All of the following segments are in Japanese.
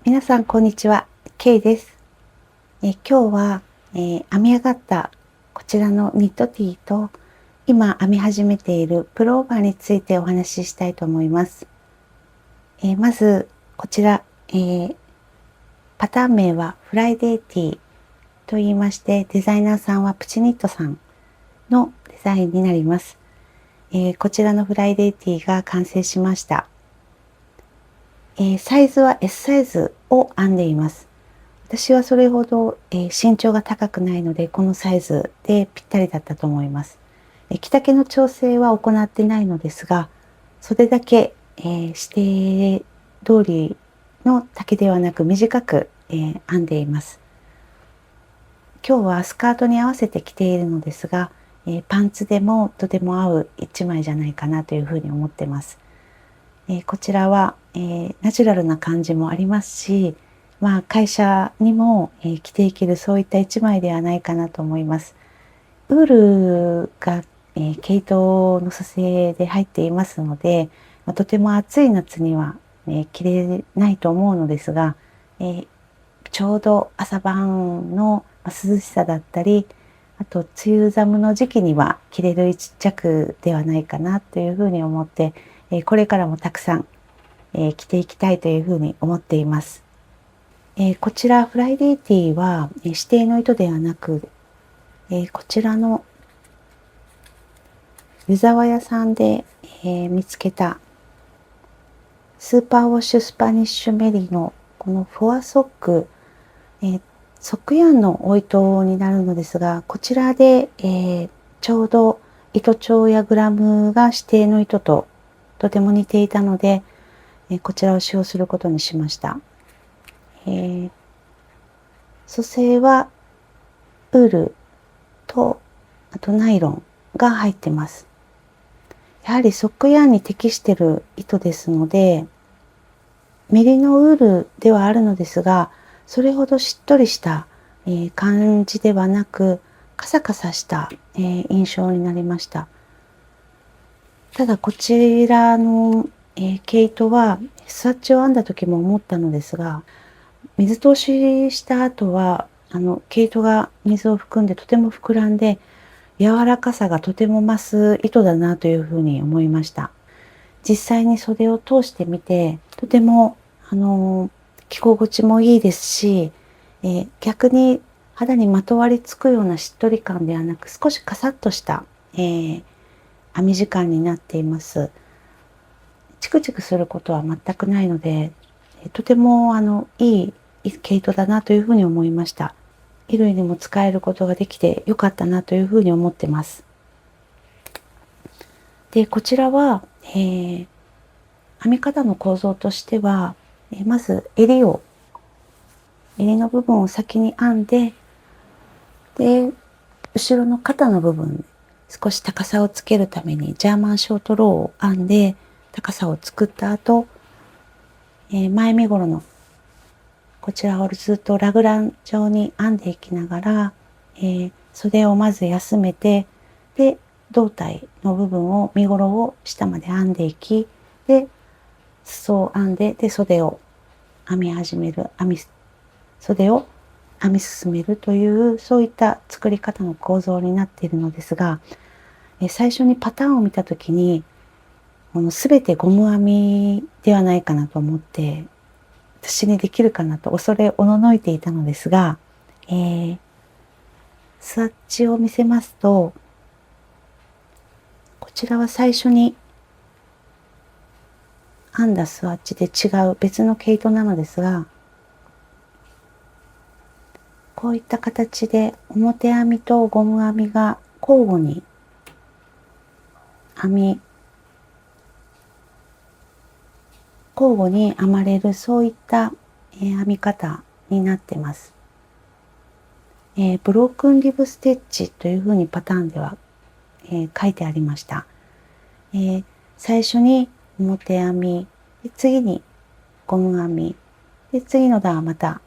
皆さんこんにちは、ケイです。今日は、編み上がったこちらのニットティーと今編み始めているプルオーバーについてお話ししたいと思います。まずこちら、パターン名はフライデーティーと言いまして、デザイナーさんはプチニットさんのデザインになります。こちらのフライデーティーが完成しました。サイズは S サイズを編んでいます。私はそれほど、身長が高くないので、このサイズでぴったりだったと思います。着丈の調整は行ってないのですが、それだけ、指定通りの丈ではなく短く、編んでいます。今日はスカートに合わせて着ているのですが、パンツでもとても合う一枚じゃないかなというふうに思ってます。こちらは、ナチュラルな感じもありますし、会社にも、着ていけるそういった一枚ではないかなと思います。ウールが、毛糸の組成で入っていますので、とても暑い夏には、着れないと思うのですが、ちょうど朝晩の涼しさだったり、あと梅雨寒の時期には着れる一着ではないかなというふうに思って、これからもたくさん、着ていきたいというふうに思っています。こちらフライデーティーは、指定の糸ではなく、こちらの湯沢屋さんで、見つけたスーパーウォッシュスパニッシュメリのこのフォアソック、ソックヤンのお糸になるのですが、こちらで、ちょうど糸長やグラムが指定の糸ととても似ていたので、こちらを使用することにしました。組成はウールとあとナイロンが入ってます。やはりソックヤーンに適している糸ですので、メリノウールではあるのですが、それほどしっとりした、感じではなく、カサカサした、印象になりました。ただこちらの、毛糸はスワッチを編んだ時も思ったのですが、水通しした後は毛糸が水を含んでとても膨らんで柔らかさがとても増す糸だなというふうに思いました。実際に袖を通してみてとても着心地もいいですし、逆に肌にまとわりつくようなしっとり感ではなく少しカサッとした、編み時間になっています。チクチクすることは全くないので、とてもいい毛糸だなというふうに思いました。衣類にも使えることができてよかったなというふうに思ってます。で、こちらは、編み方の構造としては、まず襟の部分を先に編んで、で、後ろの肩の部分、少し高さをつけるためにジャーマンショートローを編んで、高さを作った後、前身頃のこちらをずっとラグラン状に編んでいきながら、袖をまず休めて、で、胴体の部分を身ごろを下まで編んでいき、で、裾を編んで、で、袖を編み始める、袖を編み進めるという、そういった作り方の構造になっているのですが、最初にパターンを見たときに、すべてゴム編みではないかなと思って、私にできるかなと恐れおののいていたのですが、スワッチを見せますと、こちらは最初に編んだスワッチで違う別の毛糸なのですが、こういった形で表編みとゴム編みが交互に交互に編まれるそういった、編み方になってます。ブロークンリブステッチというふうにパターンでは、書いてありました。最初に表編み、で次にゴム編み、で次の段はまた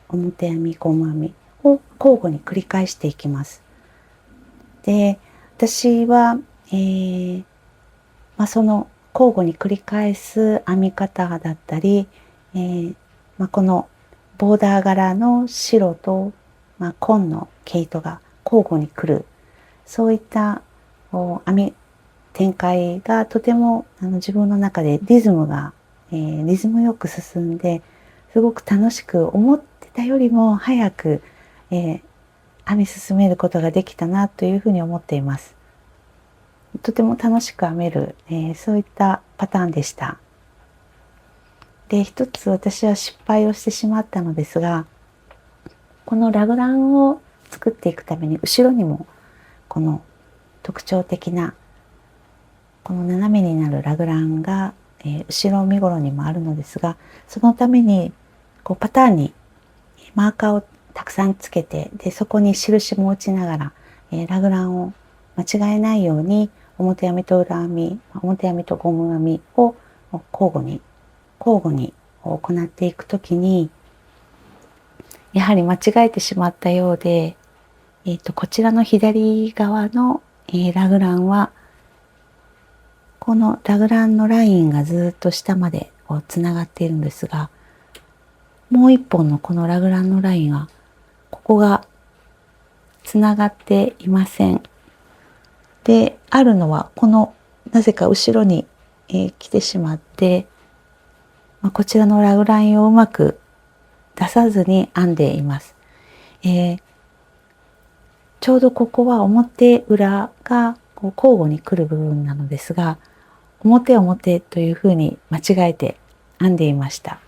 表編み、ゴム編みを交互に繰り返していきます。で、私は、その交互に繰り返す編み方だったり、このボーダー柄の白と、紺の毛糸が交互に来る、そういった編み展開がとても自分の中でリズムよく進んで、すごく楽しく、思ってたよりも早く、編み進めることができたなというふうに思っています。とても楽しく編める、そういったパターンでした。で、一つ私は失敗をしてしまったのですが、このラグランを作っていくために後ろにもこの特徴的なこの斜めになるラグランが、後ろ身ごろにもあるのですが、そのためにパターンにマーカーをたくさんつけて、でそこに印も打ちながら、ラグランを間違えないように表編みと裏編み、表編みとゴム編みを交互に行っていくときに、やはり間違えてしまったようで、こちらの左側の、ラグランはこのラグランのラインがずっと下までつながっているんですが、もう一本のこのラグランのラインはここがつながっていません。で、あるのはこのなぜか後ろに、来てしまって、こちらのラグラインをうまく出さずに編んでいます。ちょうどここは表裏が交互に来る部分なのですが、表表というふうに間違えて編んでいました。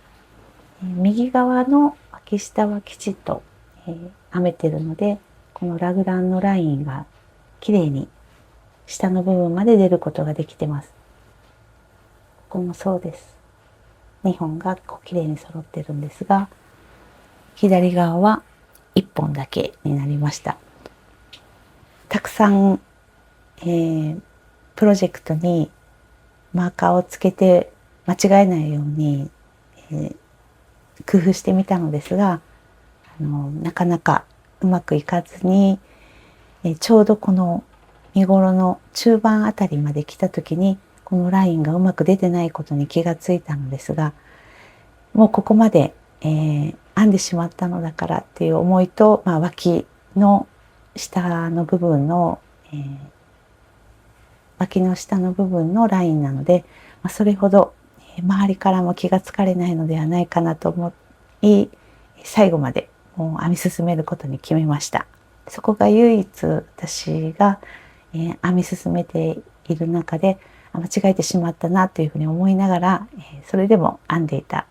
右側の脇下はきちっと、編めているので、このラグランのラインがきれいに下の部分まで出ることができてます。ここもそうです。2本がきれいに揃ってるんですが、左側は1本だけになりました。たくさん、プロジェクトにマーカーをつけて間違えないように、工夫してみたのですが、なかなかうまくいかずに、ちょうどこの身ごろの中盤あたりまで来た時にこのラインがうまく出てないことに気がついたのですが、もうここまで、編んでしまったのだからっていう思いと、脇の下の部分の、脇の下の部分のラインなので、それほど周りからも気がつかれないのではないかなと思い、最後までもう編み進めることに決めました。そこが唯一私が、編み進めている中で間違えてしまったなというふうに思いながら、それでも編んでいた、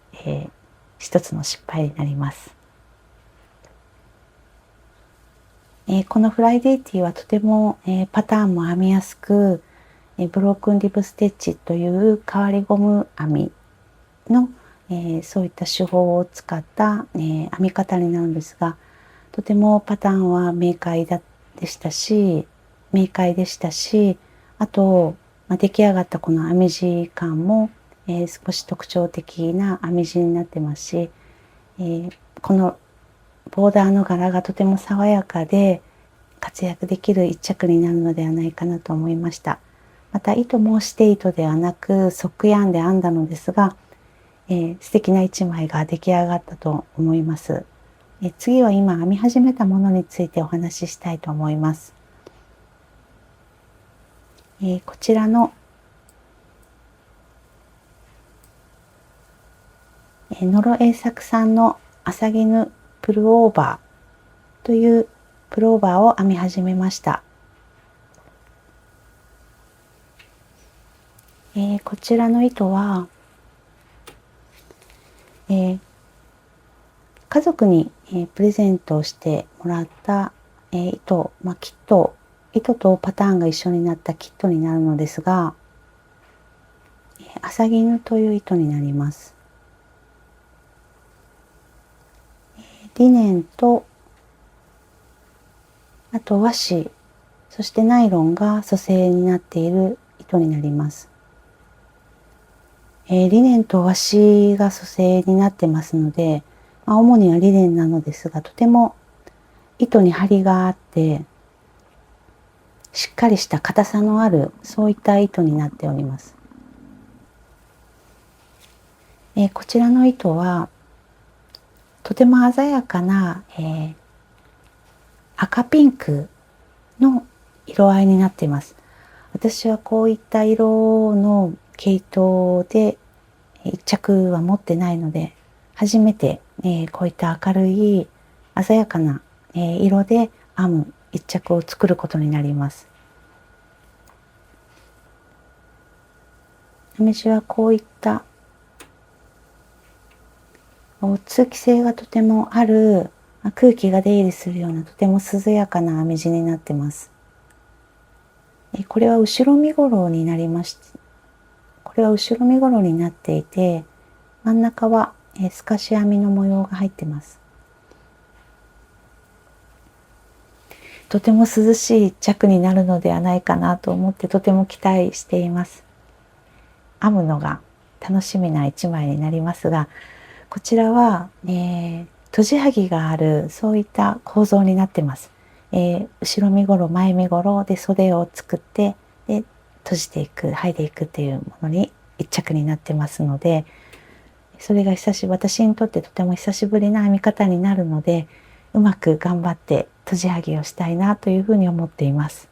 一つの失敗になります。このフライデーティーはとても、パターンも編みやすく、ブロークンリブステッチという変わりゴム編みの、そういった手法を使った、編み方になるんですが、とてもパターンは明快でしたし、あと、出来上がったこの編み地感も、少し特徴的な編み地になってますし、このボーダーの柄がとても爽やかで活躍できる一着になるのではないかなと思いました。また糸もして糸ではなくソックヤーンで編んだのですが、素敵な一枚が出来上がったと思います。次は今編み始めたものについてお話ししたいと思います。こちらの野呂栄作さんの麻絹プルオーバーというプルオーバーを編み始めました。こちらの糸は、家族に、プレゼントをしてもらった、糸、キット、糸とパターンが一緒になったキットになるのですが、麻絹という糸になります。リネンと、あと和紙、そしてナイロンが組成になっている糸になります。リネンと和紙が組成になってますので、主にはリネンなのですが、とても糸に張りがあって、しっかりした硬さのある、そういった糸になっております。こちらの糸は、とても鮮やかな、赤ピンクの色合いになっています。私はこういった色の毛糸で一着は持ってないので、初めて、こういった明るい鮮やかな、色で編む一着を作ることになります。私はこういった通気性がとてもある、空気が出入りするようなとても涼やかな編み地になってます。これは後ろ身ごろになりまして、これは後ろ身ごろになっていて、真ん中は透かし編みの模様が入ってます。とても涼しい一着になるのではないかなと思ってとても期待しています。編むのが楽しみな一枚になりますが、こちらは、閉じはぎがあるそういった構造になってます。後ろ身ごろ前身ごろで袖を作ってで閉じていく剥いでいくっていうものに一着になってますので、それが私にとってとても久しぶりな編み方になるので、うまく頑張って閉じはぎをしたいなというふうに思っています。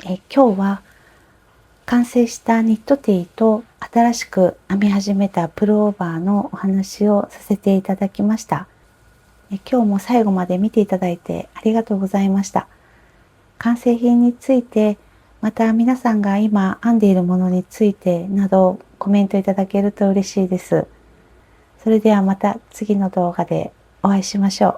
今日は完成したニットティーと新しく編み始めたプルオーバーのお話をさせていただきました。今日も最後まで見ていただいてありがとうございました。完成品について、また皆さんが今編んでいるものについてなどコメントいただけると嬉しいです。それではまた次の動画でお会いしましょう。